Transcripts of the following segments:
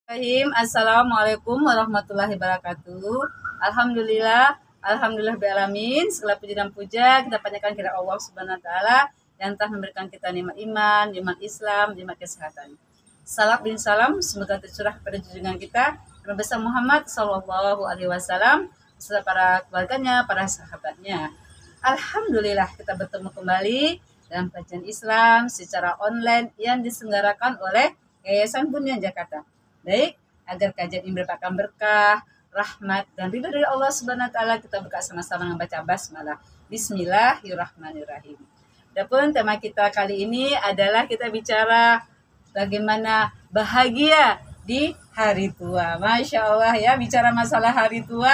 Assalamualaikum warahmatullahi wabarakatuh. Alhamdulillah be alamin. Segala puji dan puja kita panjatkan kepada Allah Subhanahu wa taala yang telah memberikan kita nikmat iman, nikmat Islam, nikmat kesehatan. Salam bin salam semoga tercurah kepada junjungan kita Nabi besar Muhammad sallallahu alaihi wasallam beserta para keluarganya, para sahabatnya. Alhamdulillah kita bertemu kembali dalam kajian Islam secara online yang diselenggarakan oleh Yayasan Bunyan Jakarta. Baik, agar kajian ini merupakan berkah, rahmat, dan ridho dari Allah Subhanahu wa taala, kita buka sama-sama dengan baca basmalah. Bismillahirrahmanirrahim. Adapun tema kita kali ini adalah kita bicara bagaimana bahagia di hari tua. Masya Allah ya, bicara masalah hari tua,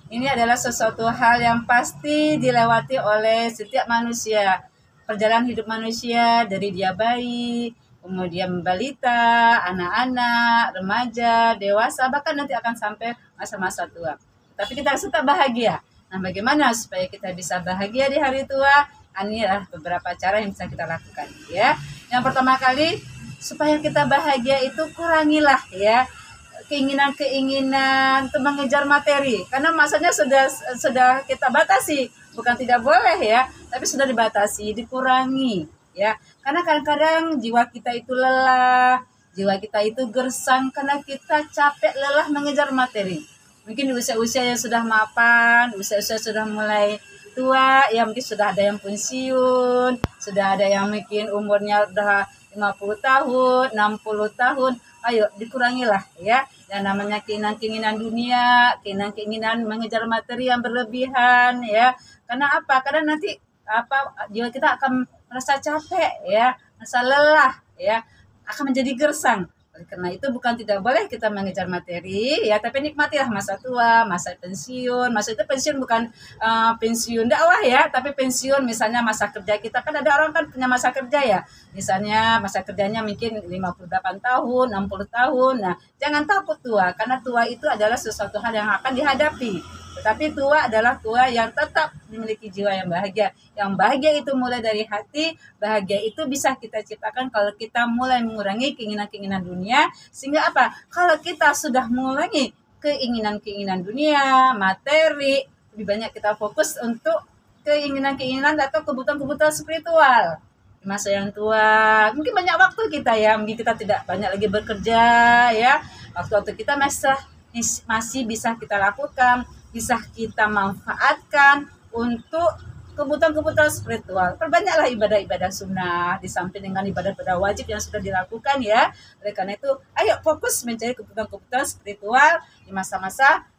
ini adalah sesuatu hal yang pasti dilewati oleh setiap manusia. Perjalanan hidup manusia dari dia bayi, kemudian balita, anak-anak, remaja, dewasa, bahkan nanti akan sampai masa-masa tua. Tapi kita harus tetap bahagia. Nah, bagaimana supaya kita bisa bahagia di hari tua? Ini adalah beberapa cara yang bisa kita lakukan, ya. Yang pertama kali, supaya kita bahagia itu kurangilah ya keinginan-keinginan untuk mengejar materi, karena masanya sudah kita batasi, bukan tidak boleh ya, tapi sudah dibatasi, dikurangi ya. Karena kadang-kadang jiwa kita itu lelah, jiwa kita itu gersang karena kita capek lelah mengejar materi. Mungkin di usia-usia yang sudah mapan, usia-usia sudah mulai tua, ya mungkin sudah ada yang pensiun, sudah ada yang mungkin umurnya udah 50 tahun, 60 tahun. Ayo dikurangilah ya. Yang namanya keinginan-keinginan dunia, keinginan-keinginan mengejar materi yang berlebihan ya. Karena apa? Karena nanti jiwa kita akan merasa capek ya, merasa lelah ya, akan menjadi gersang. Oleh karena itu bukan tidak boleh kita mengejar materi ya, tapi nikmatilah masa tua, masa pensiun. Masa itu pensiun bukan pensiun dakwah ya, tapi pensiun misalnya masa kerja kita, kan ada orang kan punya masa kerja ya. Misalnya masa kerjanya mungkin 58 tahun, 60 tahun. Nah, jangan takut tua, karena tua itu adalah sesuatu hal yang akan dihadapi. Tetapi tua adalah tua yang tetap memiliki jiwa yang bahagia. Yang bahagia itu mulai dari hati. Bahagia itu bisa kita ciptakan kalau kita mulai mengurangi keinginan-keinginan dunia. Sehingga apa? Kalau kita sudah mengurangi keinginan-keinginan dunia, materi, lebih banyak kita fokus untuk keinginan-keinginan atau kebutuhan-kebutuhan spiritual. Di masa yang tua, mungkin banyak waktu kita ya, mungkin kita tidak banyak lagi bekerja ya. Waktu-waktu kita masih bisa kita lakukan, bisa kita manfaatkan untuk kebutuhan-kebutuhan spiritual. Perbanyaklah ibadah-ibadah sunnah di samping dengan ibadah-ibadah wajib yang sudah dilakukan ya. Oleh karena itu, ayo fokus mencari kebutuhan-kebutuhan spiritual di masa-masa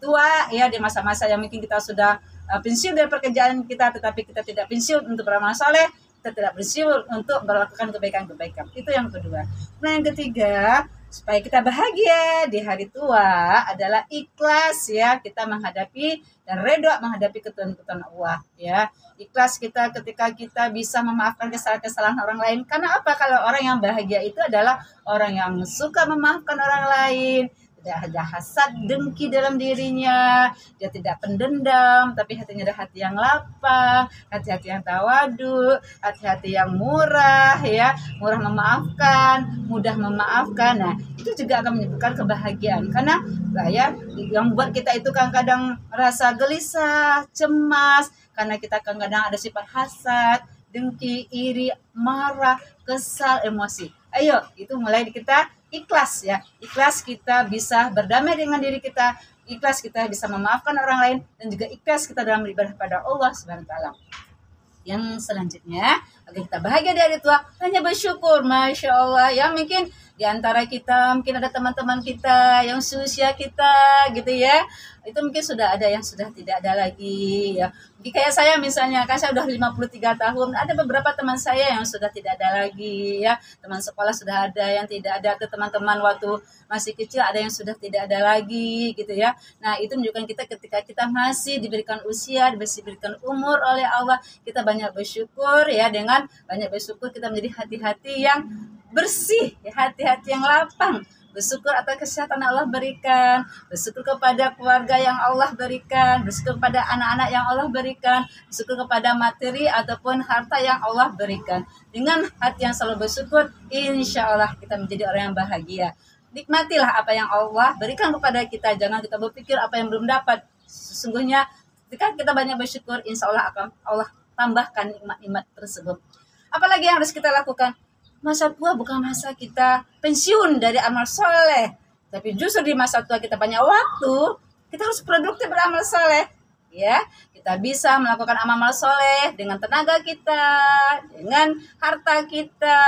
tua ya, di masa-masa yang mungkin kita sudah pensiun dari pekerjaan kita, tetapi kita tidak pensiun untuk beramal saleh, kita tidak pensiun untuk melakukan kebaikan-kebaikan. Itu yang kedua. Nah, yang ketiga, supaya kita bahagia di hari tua adalah ikhlas ya, kita menghadapi dan redha menghadapi ketentuan Allah ya. Ikhlas kita ketika kita bisa memaafkan kesalahan-kesalahan orang lain. Karena apa? Kalau orang yang bahagia itu adalah orang yang suka memaafkan orang lain, tidak ada hasad, dengki dalam dirinya, dia tidak pendendam, tapi hatinya ada hati yang lapang, hati-hati yang tawadu, hati-hati yang murah ya, murah memaafkan, mudah memaafkan. Nah, itu juga akan menyebabkan kebahagiaan. Karena ya, yang buat kita itu kadang-kadang rasa gelisah, cemas, karena kita kadang-kadang ada sifat hasad, dengki, iri, marah, kesal, emosi. Ayo, itu mulai kita ikhlas ya. Ikhlas kita bisa berdamai dengan diri kita, ikhlas kita bisa memaafkan orang lain, dan juga ikhlas kita dalam beribadah pada Allah Subhanahu wa taala. Yang selanjutnya, agar kita bahagia di hari tua, hanya bersyukur. Masya Allah ya, mungkin di antara kita mungkin ada teman-teman kita yang seusia kita gitu ya, itu mungkin sudah ada yang sudah tidak ada lagi ya. Kayak saya misalnya, kan saya udah 53 tahun, ada beberapa teman saya yang sudah tidak ada lagi ya. Teman sekolah sudah ada yang tidak ada, ke teman-teman waktu masih kecil ada yang sudah tidak ada lagi gitu ya. Nah, itu menunjukkan kita ketika kita masih diberikan usia, masih diberikan umur oleh Allah, kita banyak bersyukur ya. Dengan banyak bersyukur kita menjadi hati-hati yang bersih, ya, hati-hati yang lapang. Bersyukur atas kesehatan Allah berikan, bersyukur kepada keluarga yang Allah berikan, bersyukur kepada anak-anak yang Allah berikan, bersyukur kepada materi ataupun harta yang Allah berikan. Dengan hati yang selalu bersyukur, insya Allah kita menjadi orang yang bahagia. nikmatilah apa yang Allah berikan kepada kita. Jangan kita berpikir apa yang belum dapat. Sesungguhnya ketika kita banyak bersyukur, insya Allah akan Allah tambahkan nikmat-nikmat tersebut. Apalagi yang harus kita lakukan? Masa tua bukan masa kita pensiun dari amal soleh, tapi justru di masa tua kita banyak waktu, kita harus produktif beramal soleh. Ya, kita bisa melakukan amal soleh dengan tenaga kita, dengan harta kita,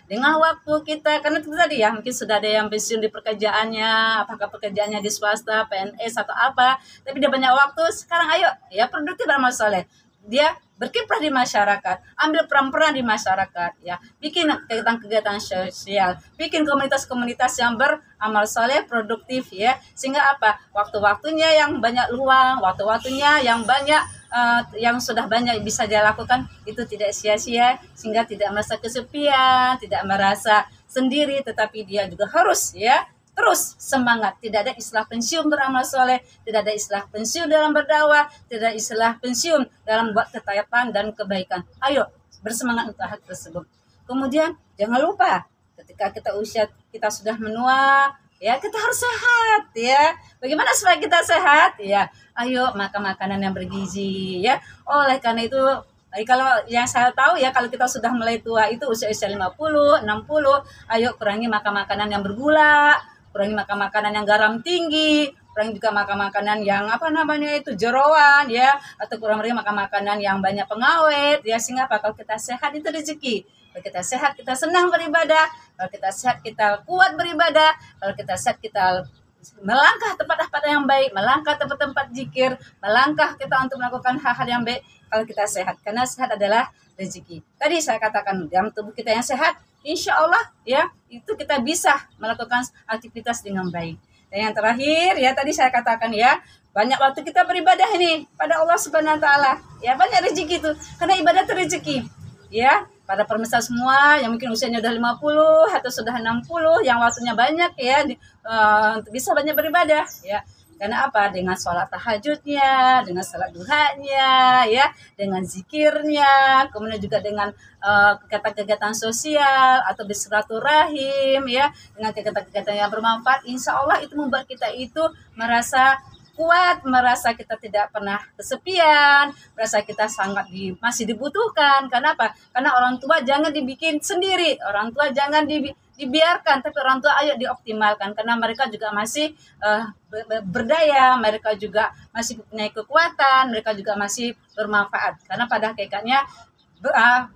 dengan waktu kita. Karena itu tadi ya, mungkin sudah ada yang pensiun di pekerjaannya, apakah pekerjaannya di swasta, PNS atau apa, tapi dia banyak waktu. Sekarang ayo ya produktif beramal soleh. Dia berkiprah di masyarakat, ambil peran-peran di masyarakat, ya, bikin kegiatan-kegiatan sosial, bikin komunitas-komunitas yang beramal soleh, produktif, ya, sehingga apa? Waktu-waktunya yang banyak luang, waktu-waktunya yang banyak, yang sudah banyak bisa dia lakukan, itu tidak sia-sia, sehingga tidak merasa kesepian, tidak merasa sendiri, tetapi dia juga harus, ya, terus semangat. Tidak ada istilah pensiun beramal soleh, tidak ada istilah pensiun dalam berdakwah, tidak ada istilah pensiun dalam buat ketaatan dan kebaikan. Ayo bersemangat untuk hal tersebut. Kemudian jangan lupa ketika kita usia kita sudah menua, ya kita harus sehat, ya. Bagaimana supaya kita sehat? Ya, ayo makan makanan yang bergizi, ya. Oleh karena itu, kalau yang saya tahu ya, kalau kita sudah mulai tua itu usia-usia 50, 60, ayo kurangi makan makanan yang bergula, kurangi makan makanan yang garam tinggi, kurangi juga makan makanan yang jeroan, ya, atau kurangi makan makanan yang banyak pengawet, ya, sehingga apa? Kalau kita sehat itu rezeki. Kalau kita sehat kita senang beribadah, kalau kita sehat kita kuat beribadah, kalau kita sehat kita melangkah tempat-tempat yang baik, melangkah tempat-tempat zikir, melangkah kita untuk melakukan hal-hal yang baik kalau kita sehat, karena sehat adalah rezeki. Tadi saya katakan dalam tubuh kita yang sehat, insya Allah ya itu kita bisa melakukan aktivitas dengan baik. Dan yang terakhir ya tadi saya katakan ya, banyak waktu kita beribadah ini pada Allah Subhanahu wa taala. Ya banyak rezeki itu, karena ibadah itu rezeki. Ya, pada pemirsa semua yang mungkin usianya udah 50 atau sudah 60 yang waktunya banyak ya bisa banyak beribadah ya. Karena apa? Dengan sholat tahajudnya, dengan sholat duhanya, ya, dengan zikirnya, kemudian juga dengan kegiatan-kegiatan sosial atau bersilaturahim, ya, dengan kegiatan-kegiatan yang bermanfaat. Insya Allah itu membuat kita itu merasa kuat, merasa kita tidak pernah kesepian, merasa kita sangat masih dibutuhkan. Karena apa? Karena orang tua jangan dibikin sendiri, orang tua jangan dibiarkan, tapi orang tua ayo dioptimalkan, karena mereka juga masih berdaya, mereka juga masih punya kekuatan, mereka juga masih bermanfaat. Karena pada hakikatnya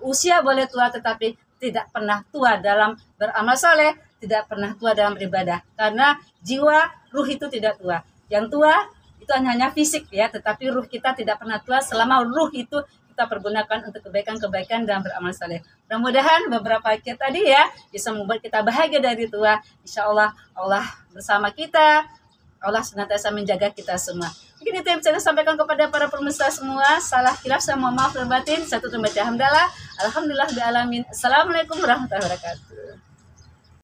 usia boleh tua tetapi tidak pernah tua dalam beramal soleh, tidak pernah tua dalam beribadah, karena jiwa ruh itu tidak tua. Yang tua itu hanya fisik ya, tetapi ruh kita tidak pernah tua selama ruh itu kita pergunakan untuk kebaikan-kebaikan dan beramal saleh. Mudah-mudahan beberapa ayat tadi ya bisa membuat kita bahagia dari tua. Insya Allah Allah bersama kita, Allah senantiasa menjaga kita semua. Mungkin itu yang bisa saya sampaikan kepada para pemirsa semua. Salah khilaf saya mohon maaf lahir batin. Saya tutup baca hamdalah. Alhamdulillah bi alamin. Assalamualaikum warahmatullahi wabarakatuh.